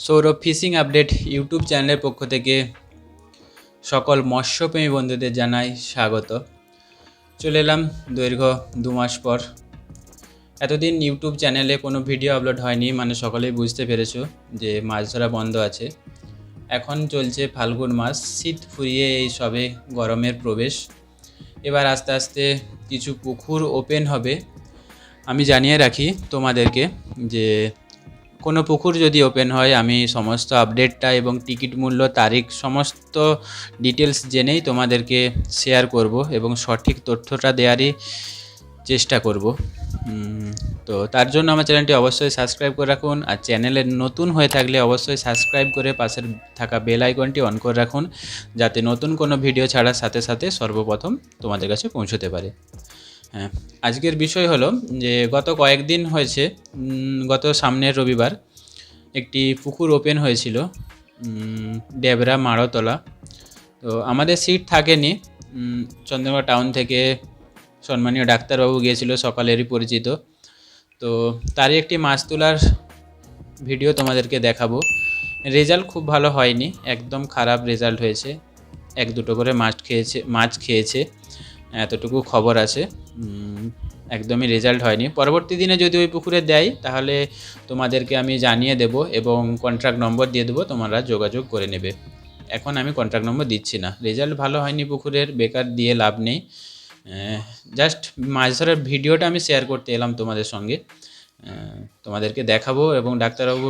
Sourav fishing update YouTube চ্যানেলের পক্ষ থেকে সকল মৎস্যপ্রেমী বন্ধুদের জানাই স্বাগত। চলে এলাম দীর্ঘ 2 মাস পর। এতদিন ইউটিউব চ্যানেলে কোনো ভিডিও আপলোড হয়নি, মানে সকলেই বুঝতে পেরেছো যে মাছ ধরা বন্ধ আছে। এখন চলছে ফাল্গুন মাস, শীত ফুরিয়ে এই সবে গরমের প্রবেশ। এবার আস্তে আস্তে কিছু পুকুর ওপেন হবে। আমি জানিয়ে রাখি তোমাদেরকে যে কোনো পুকুর যদি ওপেন হয় আমি সমস্ত আপডেটটা এবং টিকিট মূল্য, তারিখ, সমস্ত ডিটেলস জেনেই তোমাদেরকে শেয়ার করব এবং সঠিক তথ্যটা দেওয়ারই চেষ্টা করব। তো তার জন্য আমার চ্যানেলটি অবশ্যই সাবস্ক্রাইব করে রাখুন, আর চ্যানেলে নতুন হয়ে থাকলে অবশ্যই সাবস্ক্রাইব করে পাশের থাকা বেল আইকনটি অন করে রাখুন, যাতে নতুন কোনো ভিডিও ছাড়ার সাথে সাথে সর্বপ্রথম তোমাদের কাছে পৌঁছতে পারে। হ্যাঁ, আজকের বিষয় হলো যে গত কয়েকদিন হয়েছে, গত সামনের রবিবার একটি পুকুর ওপেন হয়েছিল ডেবরা মারতলা। তো আমাদের সিট থাকেনি। চন্দ্রকোনা টাউন থেকে সম্মানীয় ডাক্তারবাবু গিয়েছিল, সকালেরই পরিচিত। তো তারই একটি মাছ তোলার ভিডিও তোমাদেরকে দেখাবো। রেজাল্ট খুব ভালো হয়নি, একদম খারাপ রেজাল্ট হয়েছে। 1-2 করে মাছ খেয়েছে, এতটুকু খবর আছে। একদমই রেজাল্ট হয়নি। পরবর্তী দিনে যদি ওই পুকুরে দেয় তাহলে তোমাদেরকে আমি জানিয়ে দেব এবং কন্ট্রাক্ট নম্বর দিয়ে দেবো, তোমরা যোগাযোগ করে নেবে। এখন আমি কন্ট্রাক্ট নম্বর দিচ্ছি না, রেজাল্ট ভালো হয়নি পুকুরের, বেকার দিয়ে লাভ নেই। জাস্ট মাছ ধরার ভিডিওটা আমি শেয়ার করতে এলাম তোমাদের সঙ্গে, তোমাদেরকে দেখাবো। এবং ডাক্তারবাবু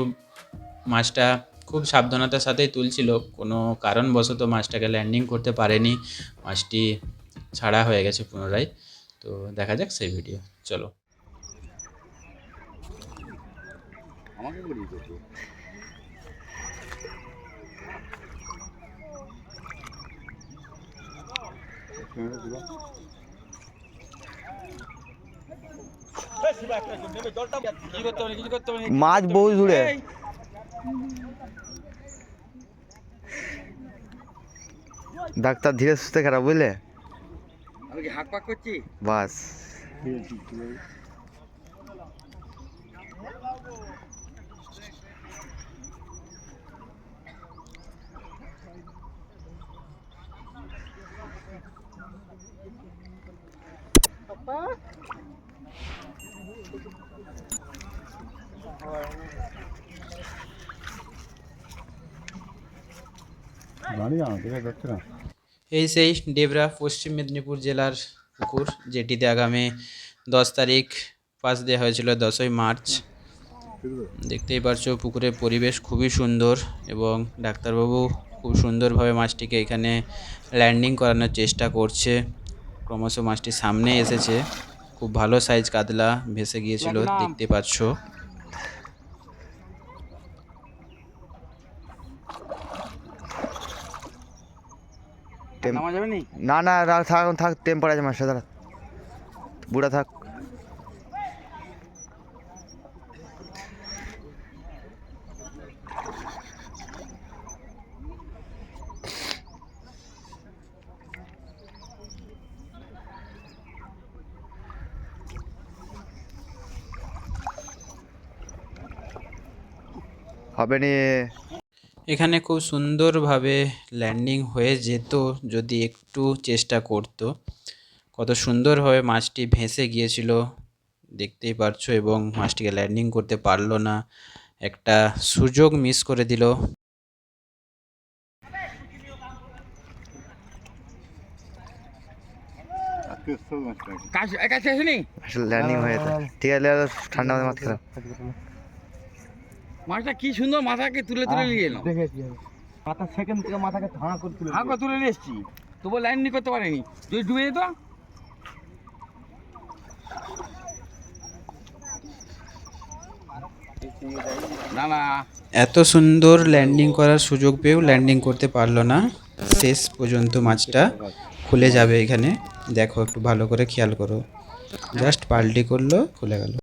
মাছটা খুব সাবধানতার সাথেই তুলছিল, কোনো কারণবশত মাছটাকে ল্যান্ডিং করতে পারেনি, মাছটি ছাড়া হয়ে গেছে পুনরায়। তো দেখা যাক সেই ভিডিও, চলো। আমাকে মাছ বহু দূরে। ডাক্তার ধীরে সুস্থে খারাপ, বুঝলে? আমি কি হাঁক পাক করছি? বাস এই সেই ডেবরা পশ্চিম মেদিনীপুর জেলার পুকুর, যেটিতে আগামী 10 তারিখ পাস দেওয়া হয়েছিল, 10ই মার্চ। দেখতেই পারছো পুকুরের পরিবেশ খুবই সুন্দর এবং ডাক্তারবাবু খুব সুন্দরভাবে মাছটিকে এখানে ল্যান্ডিং করানোর চেষ্টা করছে। ক্রমশ মাছটি সামনে এসেছে, খুব ভালো সাইজ কাতলা ভেসে গিয়েছিল, দেখতে পাচ্ছ। না না থাক, টেম্পার আছে মাসে, দাঁড়া বুড়া থাক। হবে নি। এখানে খুব সুন্দরভাবে ল্যান্ডিং হয়ে যেত যদি একটু চেষ্টা করতো। কত সুন্দরভাবে মাছটি ভেসে গিয়েছিল দেখতেই পারছো, এবং মাছটিকে ল্যান্ডিং করতে পারলো না, একটা সুযোগ মিস করে দিল। ল্যান্ডিং হয়ে যেত, ঠিক আছে। ঠান্ডা মাছ খেলাম। মাছটা কি সুন্দর মাথাকে তুলে তুলে নিয়ে এলো, মাথা সেকেন্ড থেকে মাথাকে ধাঁড়া করে তুলে নিয়ে এসছি, তবু লাইন নি করতে পারেনি, যদি ডুবে যেত। না না, এত সুন্দর ল্যান্ডিং করার সুযোগ পেয়েও ল্যান্ডিং করতে পারলো না। শেষ পর্যন্ত মাছটা খুলে যাবে এখানে, দেখো একটু ভালো করে খেয়াল করো, জাস্ট পাল্টি করলো, খুলে গেল।